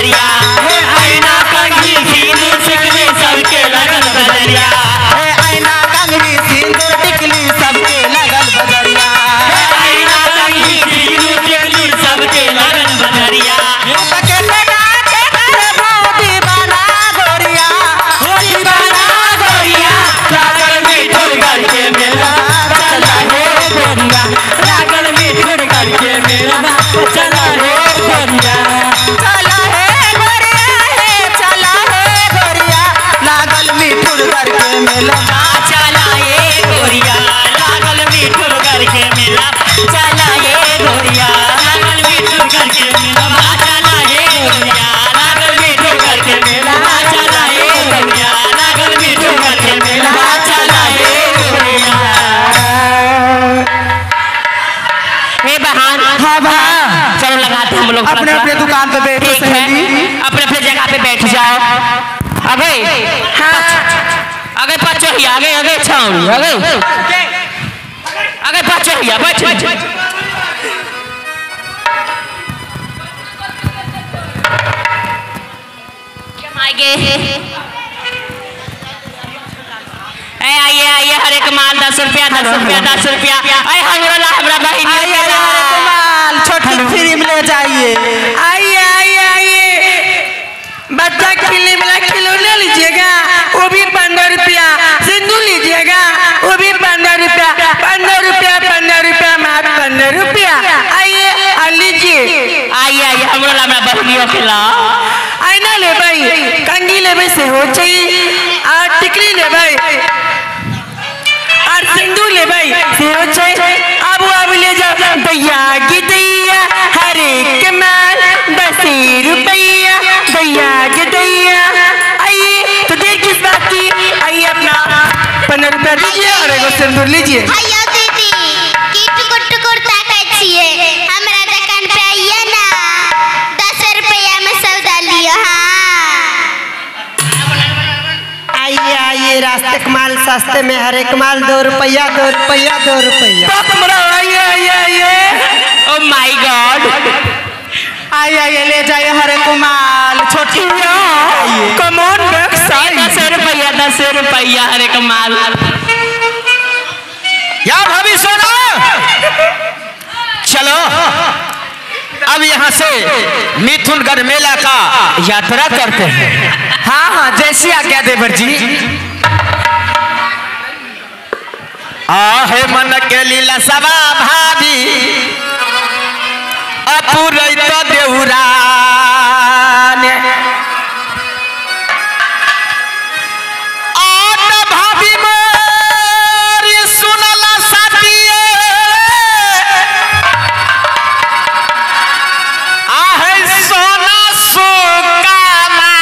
बजरिया, आईना कंघी सिंदूर टिकली सबके लगल बजरिया, आईना कंघी सिंदूर टिकली सबके लगल बजरिया, आईना कंघी सिंदूर टिकली सबके लगल बजरिया। दीवाना गोरिया, दीवाना गोरिया, लागल मिठुरगढ़ के मेला चला रे गोरिया, लागल मिठुरगढ़ के मेला चला रे गोरिया, चला हे गोरिया, चला हे गोरिया, लागल मिठुरगढ़ के मेला, चला ये गोरिया, लागल मिठुरगढ़ के मेला चला ये गोरिया, लागल मिठुरगढ़ के मेला चला ये गोरिया, लागल मिठुरगढ़ के मेला चला ये गोरिया, लागल मिठुरगढ़ के मेला चला ये गोरिया। हे बहन, हाँ बहन, चलो लगाते हम लोग अपने अपने दुकान पे बैठो सहेली, अपने अपने जगह पे बैठ जाओ। आगे आगे पचहिया, आगे आगे छाऊनी, आगे आगे पचहिया, बैठ आइए आइए आइए, हर एक माल 10 रुपया 10 रुपया 10 रुपया। हमरा बहिनी छोटी फिल्म ले जाइए, आइए आइए आइए, बच्चा खिलने वाला खिलौना लीजिएगा वो भी 15 रुपया, सिंदूर लीजिएगा वो भी 15 रुपया, 15 रुपया 15 रुपया मात्र 15 रुपया। आइए लीजिए, आइए आइए, हमरा बहनियों के ला आईना ले भाई, कंघी ले से हो चाहिए, और टिकली ले भाई, और सिंदूर ले भाई से हो चाहिए। अब ले जाओ दैया की दैया, हर एक माल 10 रुपया, दैया की दैया। आइए तो देर किस बात की, आइए अपना 15 रुपया दीजिए और एगो सिंदूर लीजिए। भैया दीदी की टुकुर ताकत छिए, हमरा दुकान पे आइए ना, 10 रुपया में सौदा लियो। आइए आइए, रास्ते का माल सस्ते में, हर एक माल 2 रुपया 2 रुपया 2 रुपया। आइए आइए आइए, ओ माय गॉड, आइए आइए, ले जाइए हर एक माल, छोटी कम ऑन बैक साइड, 10 रुपया हर एक माल। या भाभी सुनो, चलो अब यहाँ से मिथुनगढ़ मेला का यात्रा करते हैं। हाँ हाँ, जैसी आज्ञा देवर जी। आहे मन के लीला सवा भाभी अपुरई तो देउरान, आट भाभी मोरी सुनला साथिए, आहे सोना सुकामा,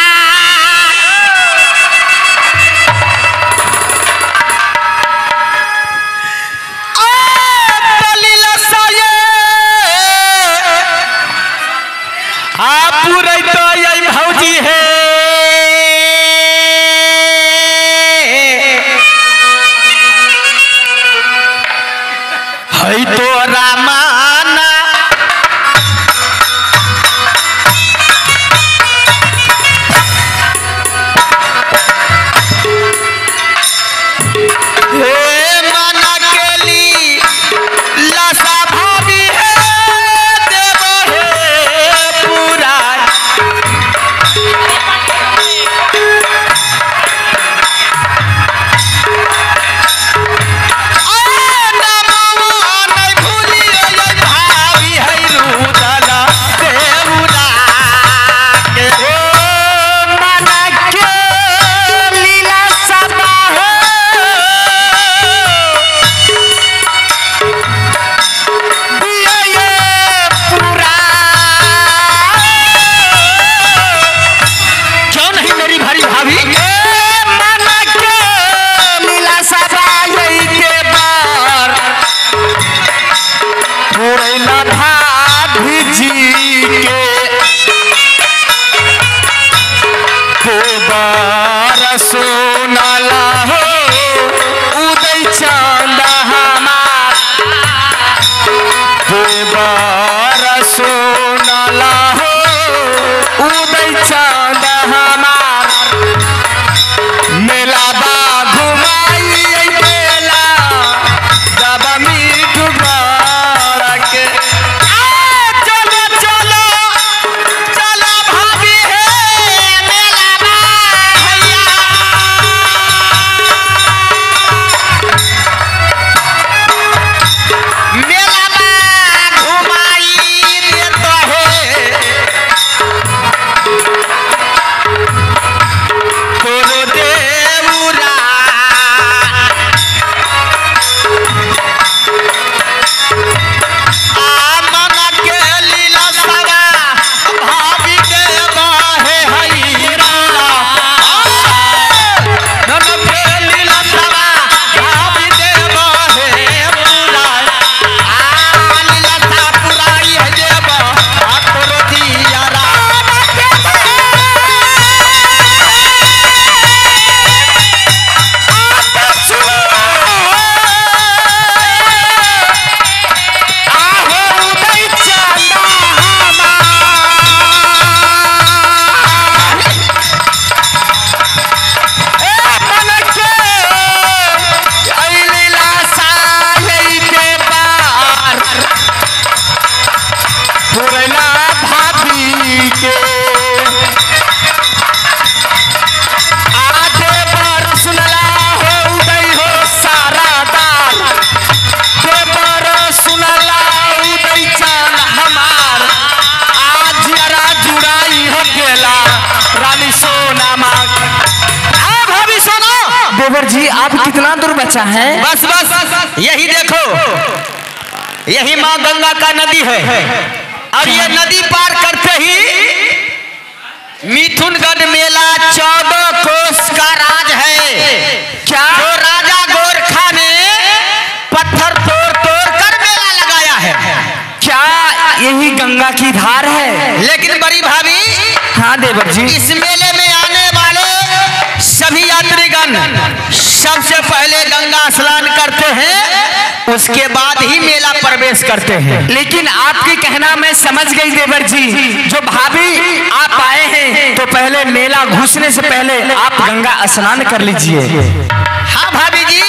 पूरे तो यही भौजी है, तो रामाना हे मना केली लसा भाभी है, देव है पूरा देवर जी आप कितना दूर बचा है? बस बस यही देखो, यही माँ गंगा का नदी है और ये नदी पार करते ही मिथुनगढ़ मेला 14 कोस का राज है। क्या? जो राजा गोरखा ने पत्थर तोड़ तोड़ कर मेला लगाया है। क्या यही गंगा की धार है? लेकिन बड़ी भाभी, हाँ देवर जी, इस मेले में आने वाले सभी यात्रीगण सबसे पहले गंगा स्नान करते हैं, उसके बाद ही मेला प्रवेश करते हैं। लेकिन आपकी कहना मैं समझ गई देवर जी। जो भाभी आप आए हैं तो पहले मेला घुसने से पहले आप गंगा स्नान कर लीजिए। हाँ भाभी जी,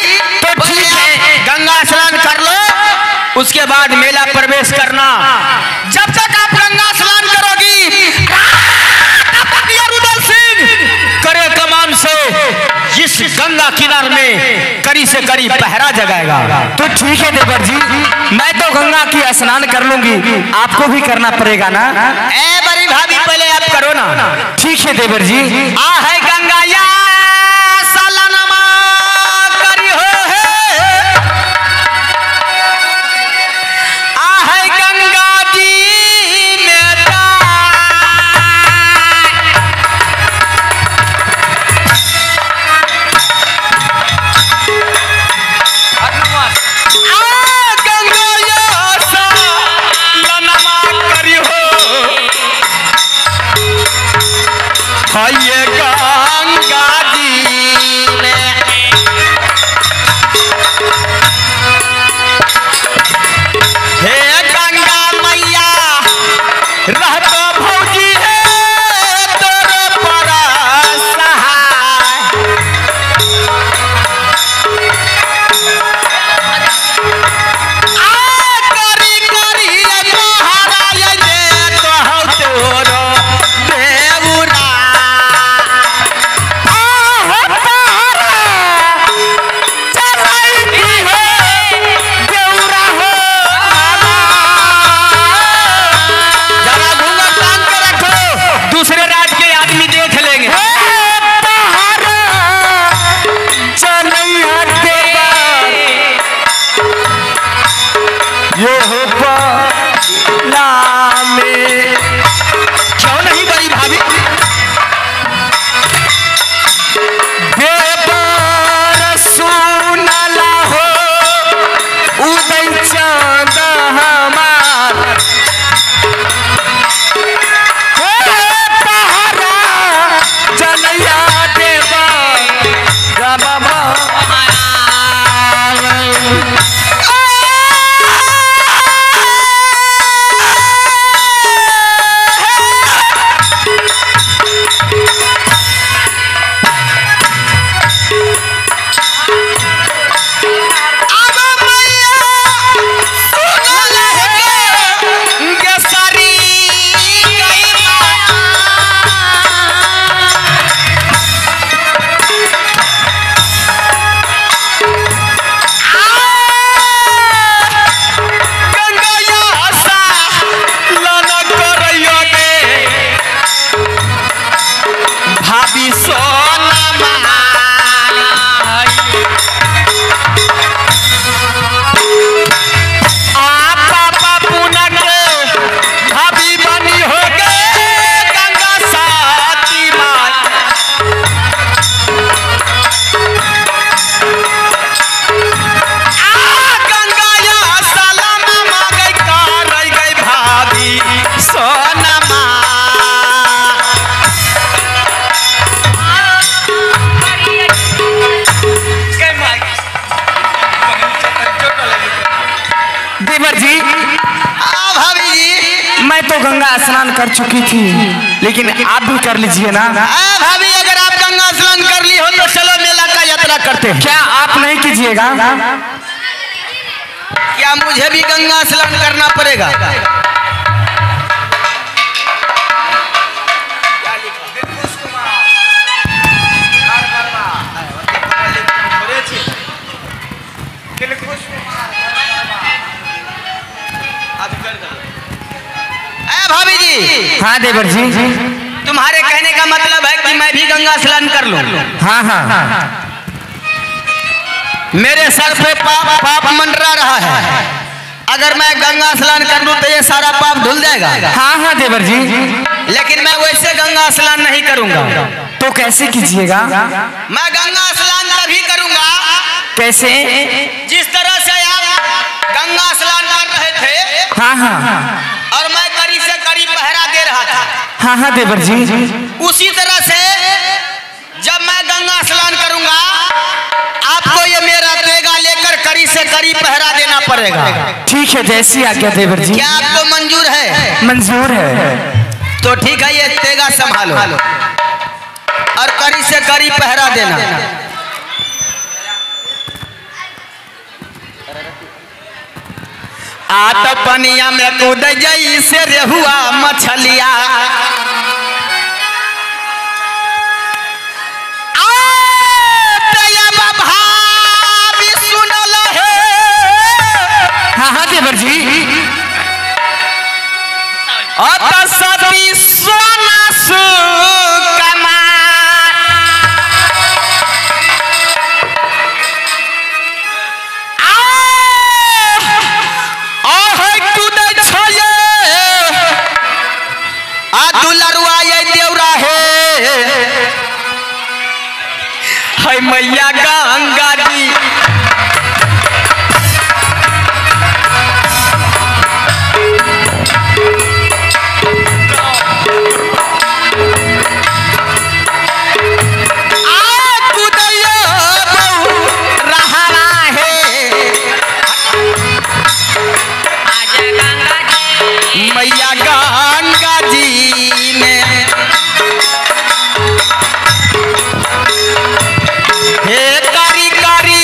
तो ठीक है, गंगा स्नान कर लो, उसके बाद मेला प्रवेश करना। जब तक आप गंगा स्नान करोगी तब तक ये रुदल सिंह करे कमान से जिस गंगा किनार में करी से करी पहरा जगाएगा। तो ठीक है देवर जी, मैं तो गंगा की स्नान कर लूंगी, आपको भी करना पड़ेगा ना? ए बड़ी भाभी, पहले आप करो ना। ठीक है देवर जी। आ है गंगा या सालानमा करी हो है, आ है गंगा जी में ये गंगा जी में हे गंगा मैया रहतो भौजी है तोरे पर सहाय। करी करी महाराज जे कहौ तोरो देवरा दूसरे राज्य के आदमी देख लेंगे। क्यों नहीं बड़ी भाभी? सुनला हो उदय चांद हमार चलैया देवा बाबा भाभी सोना आप पापा पुनः भाभी बनी हो गए गंगा साथी माई। गंगा या सलामा मांगे कर गई भाभी सोना माँ। देवर जी, हाँ भाभी जी, मैं तो गंगा स्नान कर चुकी थी, लेकिन आप भी कर लीजिए ना। हाँ भाभी, अगर आप गंगा स्नान कर ली हो तो चलो मेला का यात्रा करते हैं। क्या आप नहीं कीजिएगा? क्या मुझे भी गंगा स्नान करना पड़ेगा? भाभी जी, हाँ देवर जी, तुम्हारे कहने का मतलब है कि मैं भी गंगा स्नान कर लूं? हाँ हाँ, मेरे सर पे पाप मंडरा रहा है। अगर मैं गंगा स्नान कर लूं तो ये सारा पाप धुल जाएगा। हाँ हाँ देवर जी। लेकिन मैं वैसे गंगा स्नान नहीं करूंगा। तो कैसे कीजिएगा? मैं गंगा स्नान तभी करूंगा। कैसे? जिस तरह से आप गंगा स्नान कर रहे थे, हाँ हाँ और मैं कड़ी से कड़ी पहरा दे रहा था, हाँ हाँ देवर जी। उसी तरह से जब मैं गंगा स्नान करूंगा, आपको ये मेरा तेगा लेकर कड़ी से कड़ी पहरा देना पड़ेगा। ठीक है, जैसी आज्ञा देवर जी। क्या आपको मंजूर है? मंजूर है। तो ठीक है, ये तेगा संभालो और कड़ी से कड़ी पहरा देना। आत पनिया में कूद जाई से रेहुआ मछलिया, हाँ हाँ देवर जी। सती सोना सुकमा दुलरुआ ये देवरा है मैया गंगा जी। मैया गंगा जी ने हे कारी कारी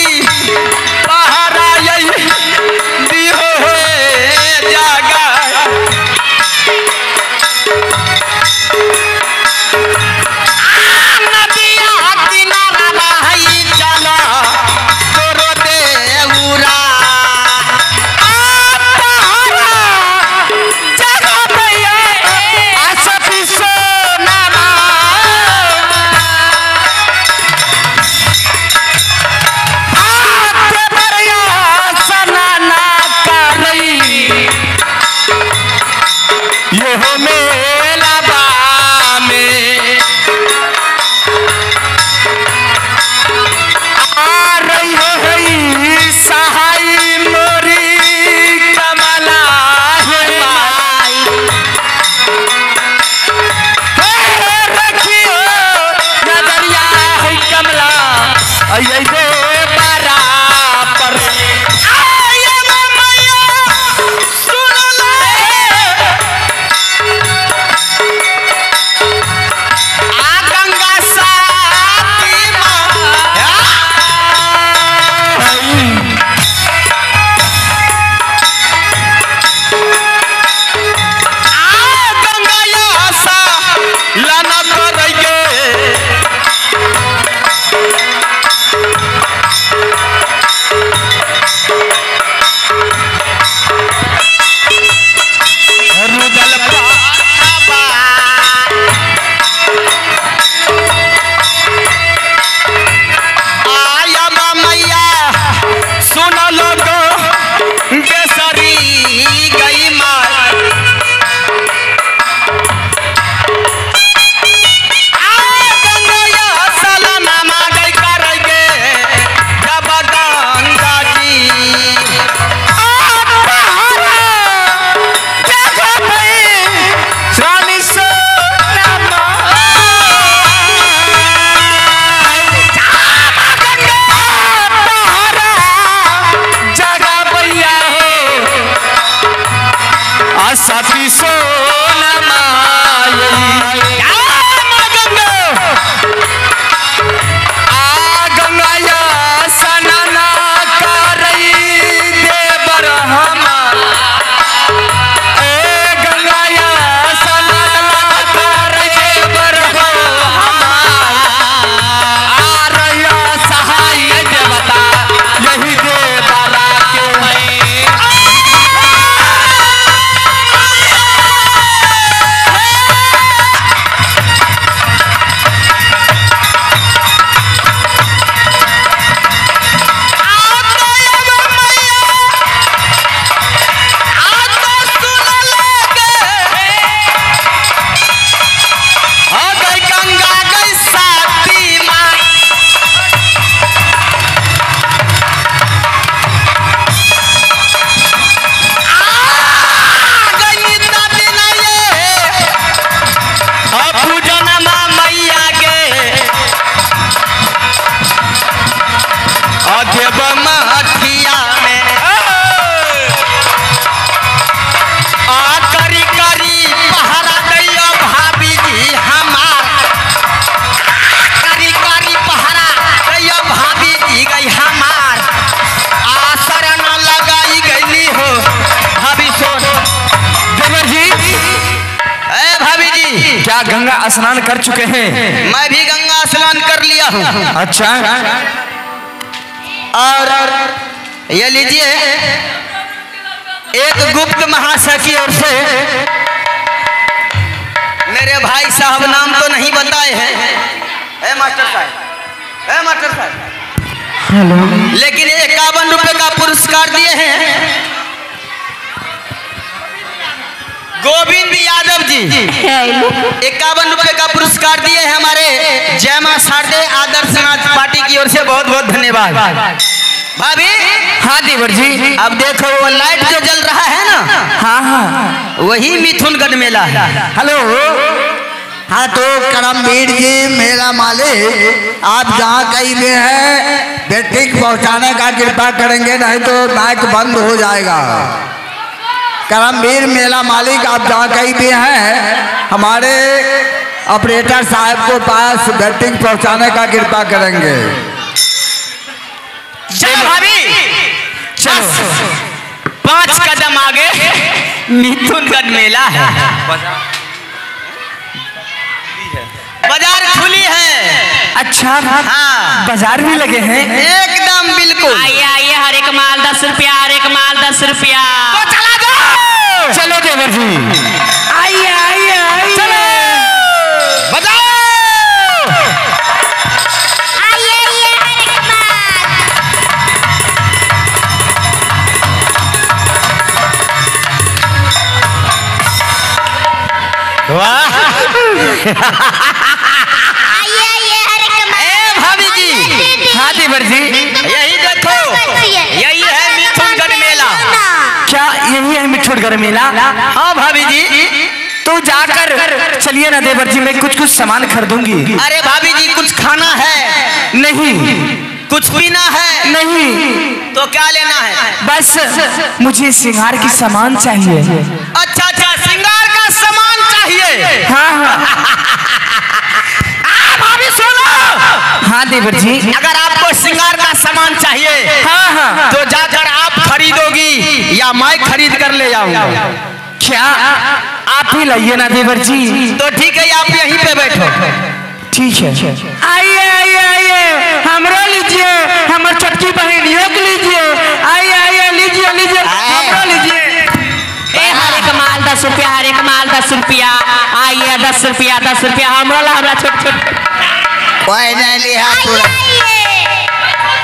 गंगा स्नान कर चुके हैं। मैं भी गंगा स्नान कर लिया हूँ। अच्छा, और ये लीजिए एक गुप्त महाशय की ओर से मेरे भाई साहब नाम तो नहीं बताए हैं मास्टर साहब, लेकिन 51 रुपए का पुरस्कार दिए हैं गोविंद यादव जी। 51 रुपए का पुरस्कार दिए हैं हमारे जय मां शारदे आदर्श समाज पार्टी की ओर से। बहुत बहुत धन्यवाद भाभी। हाँ देवर जी, अब देखो वो लाइट जो जल रहा है ना, हाँ वही मिथुनगढ़ मेला है। हेलो। हाँ तो करमवीर जी मेरा मालिक, आप जहाँ कहीं भी हैं बेटिक पहुँचाने का कृपा करेंगे, नहीं तो माइक बंद हो जाएगा। करमवीर मेला मालिक, आप जहाँ कहीं भी हैं हमारे ऑपरेटर साहब को पास बेटिंग पहुँचाने का कृपा करेंगे। चलो भाभी, चलो 5 कदम आगे मिथुनगढ़ मेला है। बाजार खुली है। अच्छा, हाँ बाजार भी लगे हैं एकदम बिल्कुल। आइए आइए, हर एक माल 10 रुपया, हर एक माल 10 रुपया। तो चला दो। चलो देवर जी, आइए आइए आइए, चलो बजाओ। आइए आइए हर एक माल। वाह आइए आइए हर एक माल। ए भाभी जी। हाँ देवर जी, यही देखो, यही है मिथुनगढ़ मेला। क्या यही है मिठुरगढ़ मेला? हाँ भाभी जी। तो जाकर चलिए ना देवर जी, मैं कुछ कुछ सामान खरीदूंगी। अरे भाभी जी, कुछ खाना है? नहीं। कुछ पीना है? नहीं। तो क्या लेना है? बस मुझे श्रृंगार की सामान चाहिए। अच्छा अच्छा, श्रृंगार का सामान चाहिए। हाँ हाँ भाभी सुनो। हाँ देवर जी, अगर आपको श्रृंगार का सामान चाहिए, हाँ हाँ, तो जाकर आप खरीदोगी या मैं खरीद कर ले जाऊंगा? क्या आप ही लाइए ना देवर जी। तो ठीक है, आप यहीं पे बैठो। ठीक है। आइए आइए आइए, हमरो लीजिए, हमार छोटकी बहनियों को लीजिए। आइए आइए, लीजिए लीजिए, हमरो लीजिए। ए हर एक माल 10 रुपया, हर एक माल 10 रुपया। आइए 10 रुपया, 10 रुपया हमरा ला, हमरा छोट छोट। कोई नहीं लिया आइए आइए।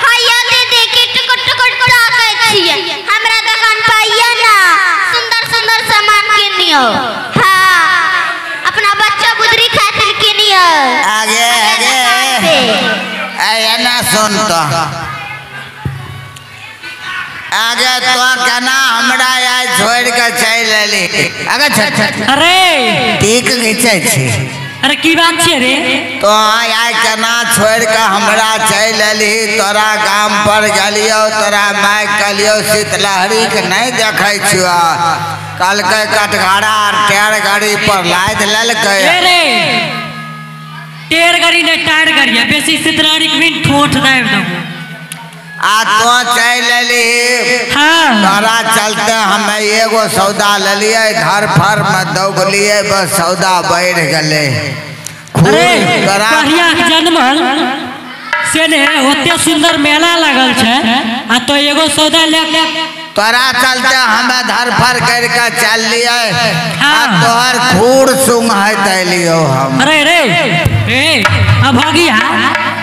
हाया दीदी किट कुट कुट राखै छियै। हमरा दुकान पे आइए ना, सुंदर सुंदर सामान किनियो। हाँ, अपना बच्चा बुदरी खातिर किनियो। आगे आगे ना सुन तो आगे तो कहना हमरा यहाँ छोड़ के चल अली। अगर अरे ठीक घिंचे छी अरे की बात छे रे? तो यहाँ केना छोड़ के हमरा चल अली। तोरा गाम पर गलियो, तोरा माय कलियो शीतलहरी के नहीं देखे छुआ। कल के कटघारा टेर गाड़ी पर लाद ललकै। रे टेर गाड़ी ने टायर गाड़ी है, बेसी शीतलहरी के बिन ठोठ दाब दो। आ तो चल अली। हाँ तोरा चलते हमें एगो सौदा ले लिए, घर फर में दौगलिए, बस सौदा बढ़ गले। अरे बढ़िया जन्मल से ने ओते सुंदर मेला लगल छे, आ तो एगो सौदा ले तोरा चलते हमें धर फर करके चल लिए। हाँ। तोहर खूर सुंग है तैलियो हम। अरे रे ए अब हो गया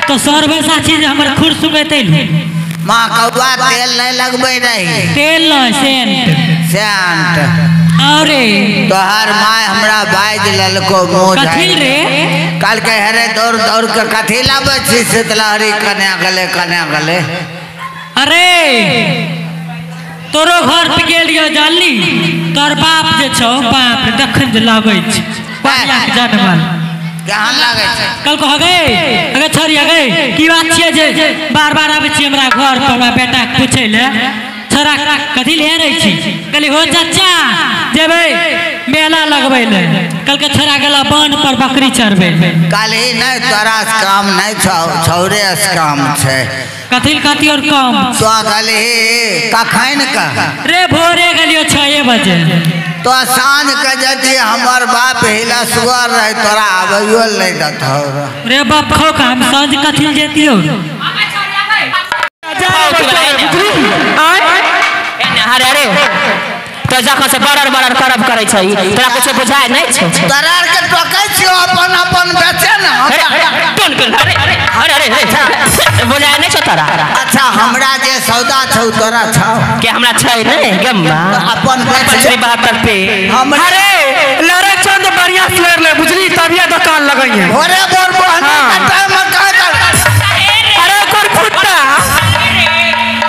तो 100 रुपया चीज हमर खुर सुगते माँ कौआ तेल नहीं लगबे नहीं, तेल न सेंट सेंट। अरे तोहर माय हमरा बाज ललको मुँह कथी रे? कल के हरे दौड़ दौड़ के कथी लाबे छी शीतलहरी कने गले। अरे तोरो घर पे गेलियो जानली, तोर बाप जे छौ बाप देखन जे लागै छै बढ़िया जनमल। कहाँ लागे छै? कल को हगे अगे छोरी हगे की बात छिए जे बार बार आबै छी हमरा घर पर हमरा बेटा के पूछे ले, छोरा कथी ले रही छी? कहली हो चाचा जेबै मेला लगबै ले। कल के छोरा गेला बांध पर बकरी चरबै। काली नहीं तोरा से काम नहीं छौ, छौरे से काम छै। कथी कथी और काम तो गली कखन का रे? भोरे गेलियो 6 बजे। तो सांझ के जति हमर बाप हिला सुअर रहे तोरा आबैयो नहीं दत रे बाप खो का हम सांझ कथी जेती हो अरे अरे तो जखन से बड़र बड़र करब करे छै तोरा कुछ बुझाय नहीं छै तरार के टोकै छियो अपन अपन बेचे न अरे बुझाय नहीं छौ तोरा अच्छा हमरा जे सौदा छौ तोरा छौ के हमरा छै नहीं गम्मा अपन बेच ले 72 पे अरे लड़े चंद बढ़िया शेर ले बुझली तबिया दुकान लगाइए ओरे बोर बहना का टाइम का अरे कोन फुट्टा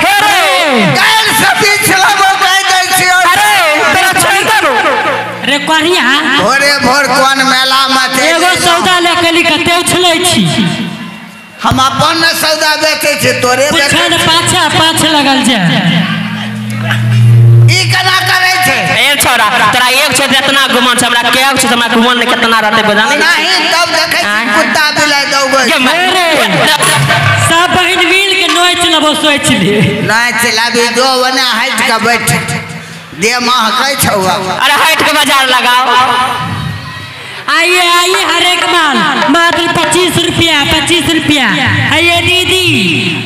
हे रे काल से पिछला वो कह दै छियो अरे तेरा छै दरो रे करिया भोरे भोर कोन मेला में एगो सौदा लेके ली कते उछलै छी हम अपन न सौदा बेचे छी तोरे बेचे पुछन पाछा लगल छै ई केना करे छै एक छोरा तोरा एक छै इतना गुमान छै हमरा के छै हमरा गुमान ने कितना रहते बता नहीं तब देखे कुत्ता बिलाई दौगै सब बहन मिल के नोच लेबो सोच ले नहीं चलाबी दो बना हट के बैठ दे महकै छौ अरे हट के बाजार लगाओ आइए हर एक माल मात्र 25 रुपया आइए दीदी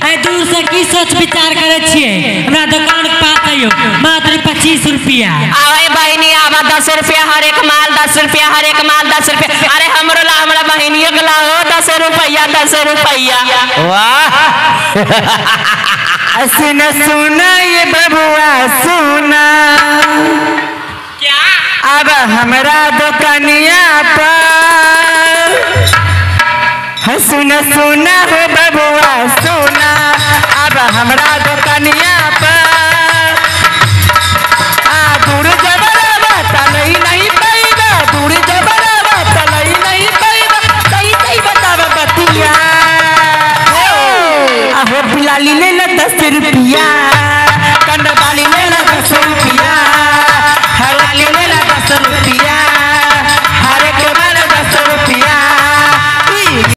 आई दूर से की सोच विचार करे छिए हमरा दुकान के पास आइयो मात्र 25 रुपया आवे बहनी आवा 10 रुपया हर एक माल 10 रुपया हर एक माल 10 रुपया अरे हमरो ला हमरा बहनियो के ला हो 10 रुपया वाह सुना सुना ये बबुआ सुना क्या अब हमरा दुकानिया पर सुना सुना हो बबुआ सुना अब हमरा दुकानिया पर दूर जबरवा तलई नहीं पैदा दूर जबरवा तलई नहीं पैदा सही बतावा बतिया आहो बिलाली ले